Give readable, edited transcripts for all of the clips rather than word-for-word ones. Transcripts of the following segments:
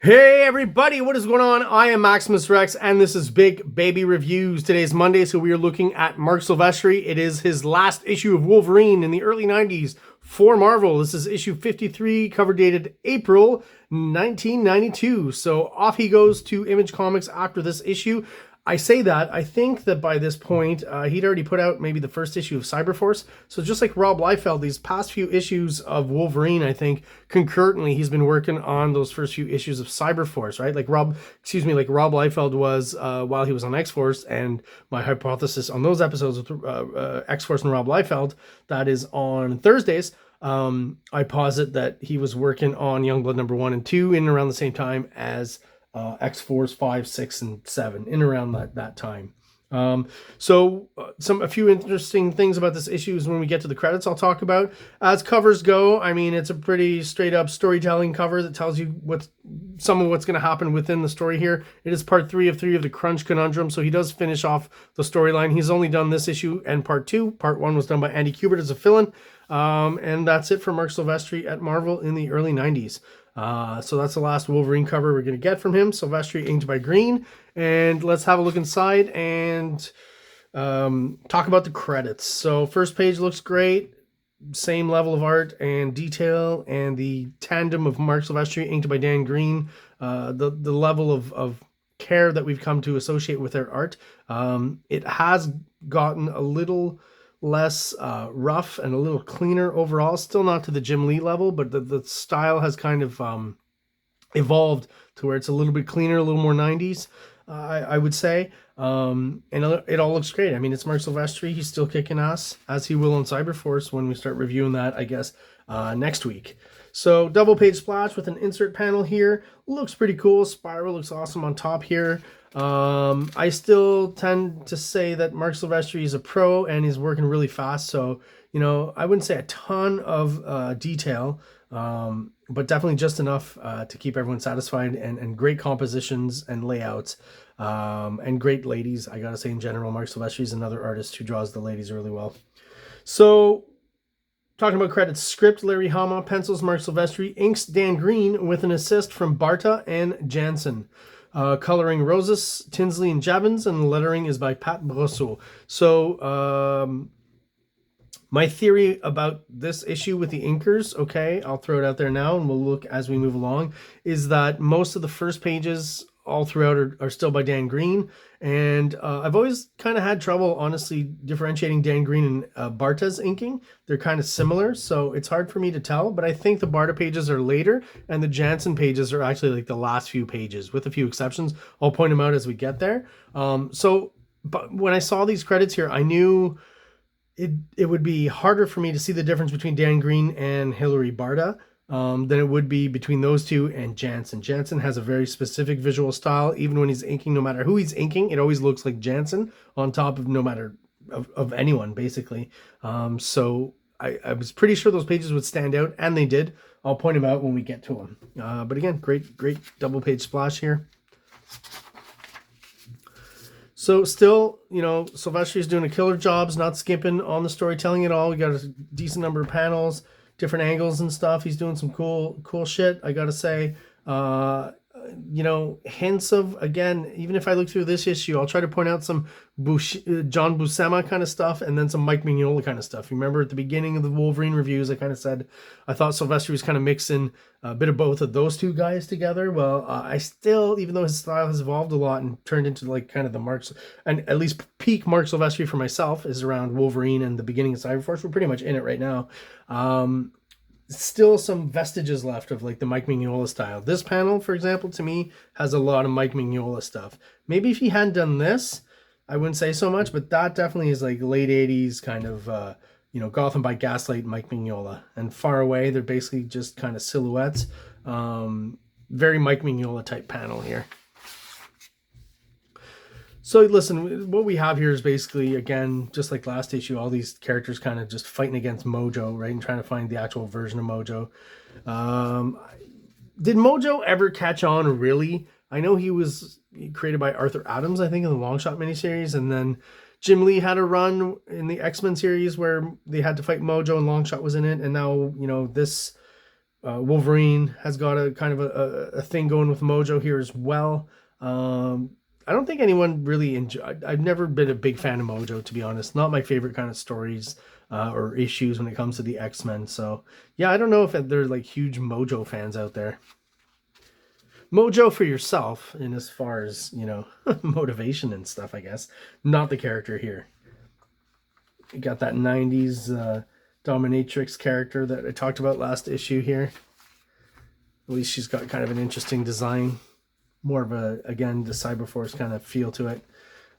Hey everybody, what is going on? I am Maximus Rex and this is Big Baby Reviews. Today's Monday, so we are looking at Marc Silvestri. It is his last issue of Wolverine in the early 90s for Marvel. This is issue 53, cover dated April 1992. So off he goes to Image Comics after this issue. I say that, I think that by this point, he'd already put out maybe the first issue of CYBERFORCE. So just like Rob Liefeld, these past few issues of Wolverine, I think, concurrently, he's been working on those first few issues of CYBERFORCE, right? Like Rob Liefeld was while he was on X-Force, and my hypothesis on those episodes with X-Force and Rob Liefeld, that is on Thursdays, I posit that he was working on Youngblood #1 and 2 in and around the same time as X-Force 5, 6, and 7, in around that time. A few interesting things about this issue is when we get to the credits I'll talk about. As covers go, I mean, it's a pretty straight up storytelling cover that tells you some of what's going to happen within the story here. It is part 3 of the Crunch Conundrum, so he does finish off the storyline. He's only done this issue and part 2. Part 1 was done by Andy Kubert as a fill-in. And that's it for Marc Silvestri at Marvel in the early 90s. So that's the last Wolverine cover we're going to get from him. Silvestri inked by Green. And let's have a look inside and talk about the credits. So first page looks great. Same level of art and detail, and the tandem of Marc Silvestri inked by Dan Green. The level of care that we've come to associate with their art. It has gotten a little less rough and a little cleaner overall. Still not to the Jim Lee level, but the style has kind of evolved to where it's a little bit cleaner, a little more 90s, I would say. And it all looks great. I mean, it's Marc Silvestri. He's still kicking ass, as he will on CYBERFORCE when we start reviewing that, I guess, next week. So double page splash with an insert panel here. Looks pretty cool. Spiral looks awesome on top here. I still tend to say that Marc Silvestri is a pro and he's working really fast. So, you know, I wouldn't say a ton of detail, but definitely just enough to keep everyone satisfied, and great compositions and layouts, and great ladies. I gotta say, in general, Marc Silvestri is another artist who draws the ladies really well. So, talking about credits, script, Larry Hama, pencils, Marc Silvestri, inks, Dan Green, with an assist from Barta and Jansen. Coloring Roses, Tinsley, and Javins, and the lettering is by Pat Brosseau. So, my theory about this issue with the inkers, okay, I'll throw it out there now and we'll look as we move along, is that most of the first pages all throughout are still by Dan Green. And I've always kind of had trouble, honestly, differentiating Dan Green and Barta's inking. They're kind of similar, so it's hard for me to tell. But I think the Barta pages are later, and the Jansen pages are actually like the last few pages, with a few exceptions. I'll point them out as we get there. But when I saw these credits here, I knew it would be harder for me to see the difference between Dan Green and Hilary Barta than it would be between those two and Jansen. Jansen has a very specific visual style. Even when he's inking, no matter who he's inking, it always looks like Jansen on top of no matter of anyone, basically. So I was pretty sure those pages would stand out, and they did. I'll point them out when we get to them. But again, great double page splash here. So still, you know, Silvestri is doing a killer job, not skimping on the storytelling at all. We got a decent number of panels, different angles and stuff. He's doing some cool shit, I gotta say. You know, hints of, again, even if I look through this issue, I'll try to point out some John Buscema kind of stuff, and then some Mike Mignola kind of stuff. You remember at the beginning of the Wolverine reviews, I kind of said I thought Silvestri was kind of mixing a bit of both of those two guys together. Well, I still, even though his style has evolved a lot and turned into like kind of the Marks, and at least peak Marc Silvestri for myself is around Wolverine and the beginning of CYBERFORCE. We're pretty much in it right now. Still some vestiges left of like the Mike Mignola style. This panel, for example, to me has a lot of Mike Mignola stuff. Maybe if he hadn't done this, I wouldn't say so much, but that definitely is like late 80s kind of, you know, Gotham by Gaslight Mike Mignola. And Far Away, they're basically just kind of silhouettes. Very Mike Mignola type panel here. So listen, what we have here is basically, again, just like last issue, all these characters kind of just fighting against Mojo, right? And trying to find the actual version of Mojo. Did Mojo ever catch on, really? I know he was created by Arthur Adams, I think, in the Longshot miniseries. And then Jim Lee had a run in the X-Men series where they had to fight Mojo and Longshot was in it. And now, you know, this Wolverine has got a kind of a thing going with Mojo here as well. I don't think anyone really I've never been a big fan of Mojo, to be honest. Not my favorite kind of stories or issues when it comes to the X-Men. So yeah, I don't know if there's like huge Mojo fans out there. Mojo for yourself, in as far as, you know, motivation and stuff, I guess. Not the character here. You got that 90s dominatrix character that I talked about last issue here. At least she's got kind of an interesting design. More of a, again, the CYBERFORCE kind of feel to it.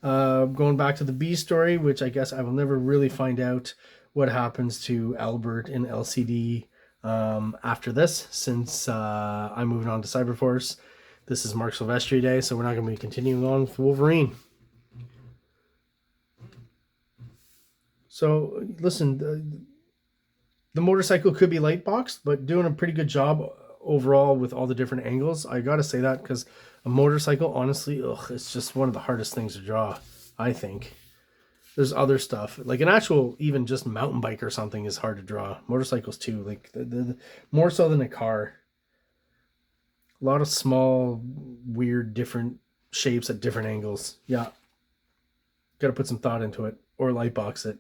Going back to the B story, which I guess I will never really find out what happens to Albert in LCD after this, since I'm moving on to CYBERFORCE. This is Mark Silvestri Day, so we're not going to be continuing on with Wolverine. So, listen, the motorcycle could be light boxed, but doing a pretty good job overall with all the different angles. I got to say that, because a motorcycle, honestly, it's just one of the hardest things to draw, I think. There's other stuff, like an actual, even just mountain bike or something is hard to draw. Motorcycles too, like more so than a car. A lot of small, weird, different shapes at different angles. Yeah. Got to put some thought into it, or light box it.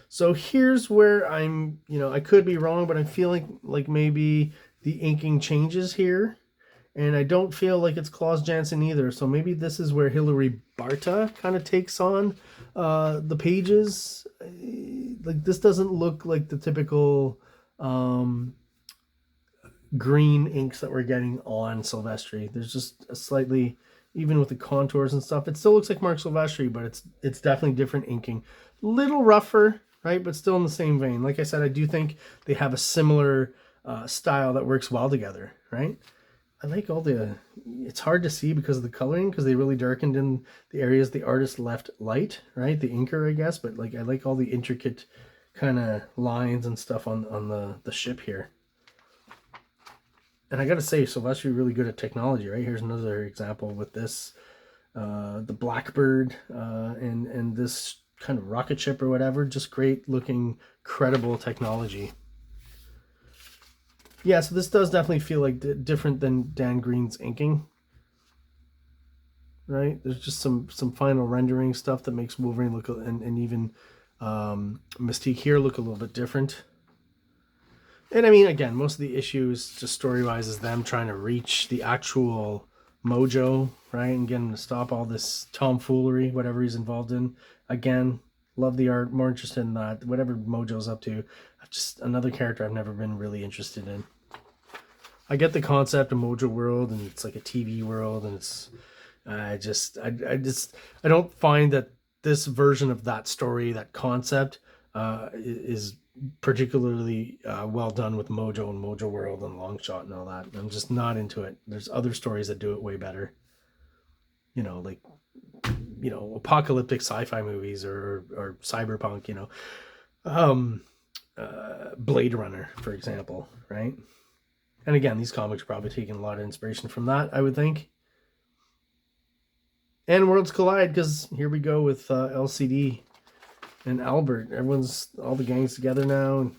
So here's where I'm, you know, I could be wrong, but I'm feeling like maybe the inking changes here. And I don't feel like it's Klaus Janson either. So maybe this is where Hilary Barta kind of takes on the pages. Like, this doesn't look like the typical green inks that we're getting on Silvestri. There's just a slightly, even with the contours and stuff, it still looks like Mark Silvestri, but it's definitely different inking. Little rougher, right? But still in the same vein. Like I said, I do think they have a similar style that works well together, right? I like all the, it's hard to see because of the coloring, because they really darkened in the areas the artist left light, right? The inker, I guess, but like I like all the intricate kind of lines and stuff on the ship here. And I gotta say, Silvestri really good at technology, right? Here's another example with this, the Blackbird and this kind of rocket ship or whatever. Just great looking, credible technology. Yeah, so this does definitely feel like different than Dan Green's inking, right? There's just some final rendering stuff that makes Wolverine look, and even Mystique here look a little bit different. And I mean, again, most of the issues, just story-wise, is them trying to reach the actual Mojo, right? And getting to stop all this tomfoolery, whatever he's involved in. Again, love the art, more interested in that. Whatever Mojo's up to, just another character I've never been really interested in. I get the concept of Mojo World, and it's like a TV world, and it's I don't find that this version of that story, that concept, is particularly well done with Mojo and Mojo World and Longshot and all that. I'm just not into it. There's other stories that do it way better. You know, like, you know, apocalyptic sci-fi movies or cyberpunk, you know. Blade Runner, for example, right? And again, these comics are probably taking a lot of inspiration from that, I would think. And Worlds Collide, because here we go with LCD and Albert. All the gang's together now. And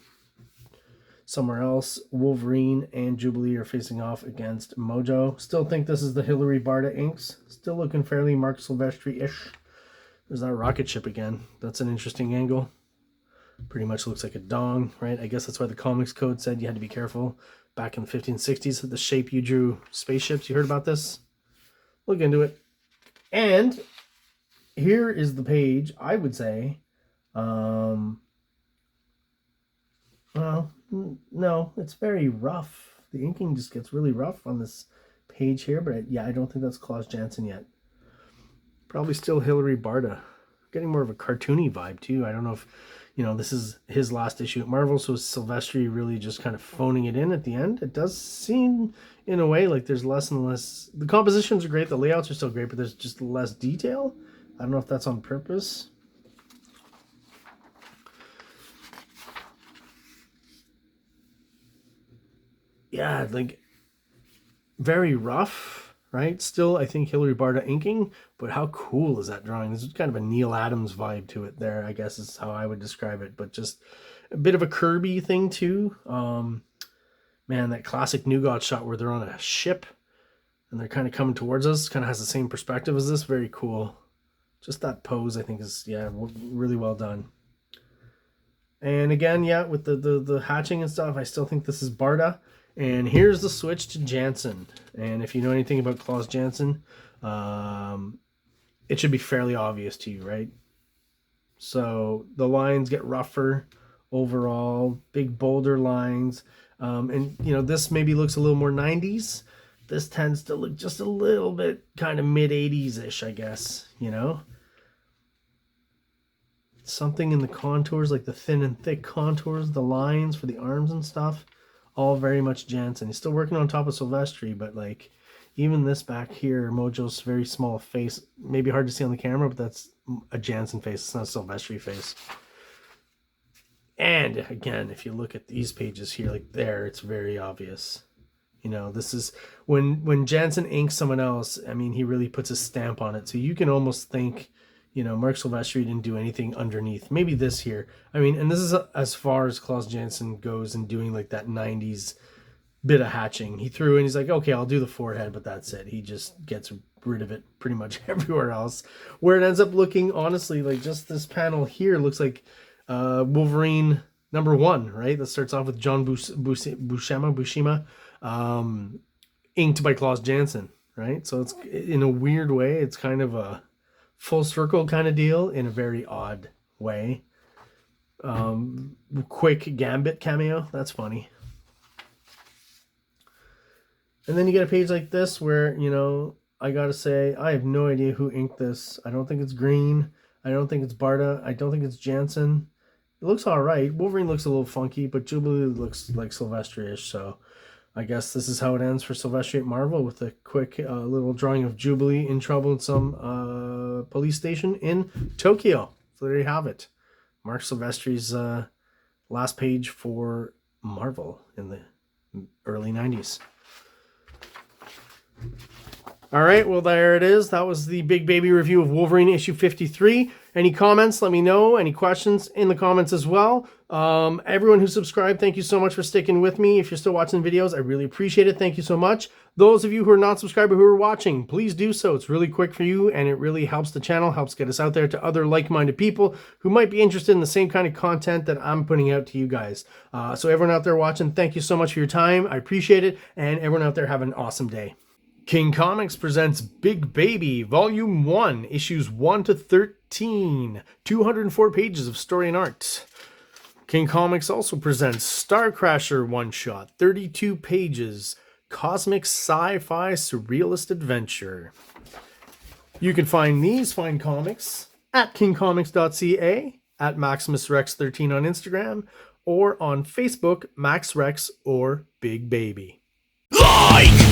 somewhere else, Wolverine and Jubilee are facing off against Mojo. Still think this is the Hilary Barta inks. Still looking fairly Mark Silvestri-ish. There's that rocket ship again. That's an interesting angle. Pretty much looks like a dong, right? I guess that's why the comics code said you had to be careful back in the 1560s. The shape you drew spaceships. You heard about this? Look into it. And here is the page, I would say. Well, no, it's very rough. The inking just gets really rough on this page here. But yeah, I don't think that's Klaus Janson yet. Probably still Hilary Barta. Getting more of a cartoony vibe too. I don't know if, you know, this is his last issue at Marvel, so is Silvestri really just kind of phoning it in at the end? It does seem, in a way, like there's less and less. The compositions are great, the layouts are still great, but there's just less detail. I don't know if that's on purpose. Yeah, like very rough, right? Still, I think Hilary Barta inking, but how cool is that drawing? This is kind of a Neil Adams vibe to it there, I guess is how I would describe it. But just A bit of a Kirby thing too. Man, that classic Nougat shot where they're on a ship and they're kind of coming towards us. Kind of has the same perspective as this. Very cool. Just that pose, I think, is, yeah, really well done. And again, yeah, with the hatching and stuff, I still think this is Barda. And here's the switch to Jansen. And if you know anything about Klaus Jansen, it should be fairly obvious to you, right? So the lines get rougher overall, big bolder lines. And, you know, this maybe looks a little more 90s. This tends to look just a little bit kind of mid-80s-ish, I guess, you know? Something in the contours, like the thin and thick contours, the lines for the arms and stuff, all very much Jansen. He's still working on top of Silvestri, but like even this back here, Mojo's very small face, maybe hard to see on the camera, but that's a Jansen face. It's not a Silvestri face. And again, if you look at these pages here, like there, it's very obvious. You know, this is when Jansen inks someone else, I mean, he really puts a stamp on it. So you can almost think, you know, Mark Silvestri didn't do anything underneath. Maybe this here. I mean, and this is as far as Klaus Jansen goes in doing like that 90s bit of hatching. He threw in, he's like, okay, I'll do the forehead, but that's it. He just gets rid of it pretty much everywhere else. Where it ends up looking, honestly, like just this panel here looks like Wolverine #1, right? That starts off with John Buscema, inked by Klaus Jansen, right? So it's, in a weird way, it's kind of a full circle kind of deal in a very odd way. Quick Gambit cameo, that's funny. And then you get a page like this where, you know, I gotta say, I have no idea who inked this. I don't think it's Green. I don't think it's Barda. I don't think it's Jansen. It looks all right. Wolverine looks a little funky, but Jubilee looks like Silvestri-ish, so I guess this is how it ends for Silvestri at Marvel, with a quick little drawing of Jubilee in trouble in some police station in Tokyo. So there you have it. Mark Silvestri's last page for Marvel in the early 90s. All right, well, there it is. That was the Big Baby review of Wolverine issue 53. Any comments, let me know. Any questions in the comments as well. Everyone who subscribed, thank you so much for sticking with me. If you're still watching videos, I really appreciate it. Thank you so much. Those of you who are not subscribed but who are watching, please do so. It's really quick for you, and it really helps the channel, helps get us out there to other like-minded people who might be interested in the same kind of content that I'm putting out to you guys. So everyone out there watching, thank you so much for your time. I appreciate it, and everyone out there have an awesome day. King Comics presents Big Baby, Volume 1, Issues 1 to 13, 204 pages of story and art. King Comics also presents Star Crasher one-shot, 32 pages, cosmic sci-fi surrealist adventure. You can find these fine comics at kingcomics.ca, at MaximusRex13 on Instagram, or on Facebook, MaxRex or Big Baby. Like!